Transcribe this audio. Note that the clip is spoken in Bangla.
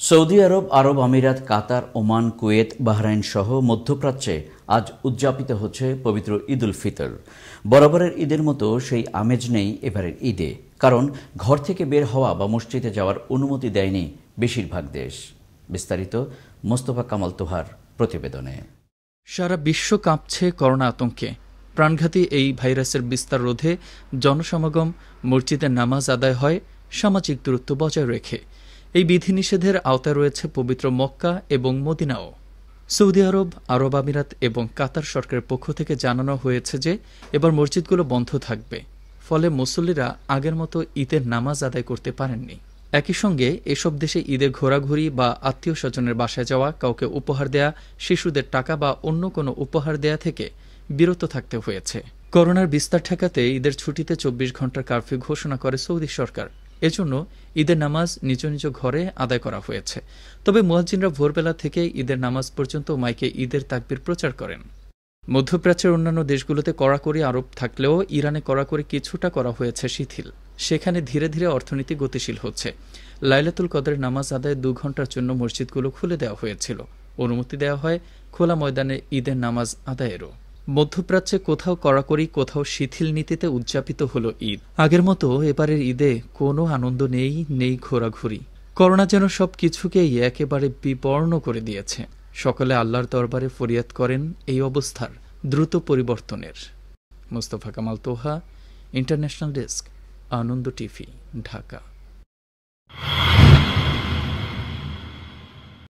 সৌদি আরব, আরব আমিরাত, কাতার, ওমান, কুয়েত, বাহরাইন সহ মধ্যপ্রাচ্যে আজ উদযাপিত হচ্ছে পবিত্র ঈদ উল ফিতর। বরাবরের ঈদের মতো সেই আমেজ নেই এবারের ঈদে, কারণ ঘর থেকে বের হওয়া বা মসজিদে যাওয়ার অনুমতি দেয়নি বেশিরভাগ দেশ। বিস্তারিত মোস্তফা কামাল তোহার প্রতিবেদনে। সারা বিশ্ব কাঁপছে করোনা আতঙ্কে। প্রাণঘাতী এই ভাইরাসের বিস্তার রোধে জনসমাগম, মসজিদে নামাজ আদায় হয় সামাজিক দূরত্ব বজায় রেখে। এই বিধিনিষেধের আওতায় রয়েছে পবিত্র মক্কা এবং মদিনাও। সৌদি আরব, আরব আমিরাত এবং কাতার সরকারের পক্ষ থেকে জানানো হয়েছে যে এবার মসজিদগুলো বন্ধ থাকবে, ফলে মুসল্লিরা আগের মতো ঈদের নামাজ আদায় করতে পারেননি। একই সঙ্গে এসব দেশে ঈদে ঘোরাঘুরি বা আত্মীয় স্বজনের বাসায় যাওয়া, কাউকে উপহার দেয়া, শিশুদের টাকা বা অন্য কোনো উপহার দেয়া থেকে বিরত থাকতে হয়েছে। করোনার বিস্তার ঠেকাতে ঈদের ছুটিতে 24 ঘন্টার কারফিউ ঘোষণা করে সৌদি সরকার। এজন্য ঈদের নামাজ নিজ নিজ ঘরে আদায় করা হয়েছে। তবে মুয়াজ্জিনরা ভোরবেলা থেকে ঈদের নামাজ পর্যন্ত মাইকে ঈদের তাকবীর প্রচার করেন। মধ্যপ্রাচ্যের অন্যান্য দেশগুলোতে কড়াকড়ি আরোপ থাকলেও ইরানে কড়াকড়ি কিছুটা করা হয়েছে শিথিল। সেখানে ধীরে ধীরে অর্থনীতি গতিশীল হচ্ছে। লাইলাতুল কদরের নামাজ আদায় 2 ঘন্টার জন্য মসজিদগুলো খুলে দেওয়া হয়েছিল। অনুমতি দেওয়া হয় খোলা ময়দানে ঈদের নামাজ আদায়েরও। মধ্যপ্রাচ্যে কোথাও কড়াকড়ি, কোথাও শিথিল নীতিতে উদযাপিত হল ঈদ। আগের মতো এবারের ঈদে কোনো আনন্দ নেই ঘোরাঘুরি। করোনা যেন সব কিছুকেই একেবারে বিবর্ণ করে দিয়েছে। সকলে আল্লাহর দরবারে ফরিয়াদ করেন এই অবস্থার দ্রুত পরিবর্তনের। মোস্তফা কামাল তোহা, ইন্টারন্যাশনাল ডেস্ক, আনন্দ টিভি, ঢাকা।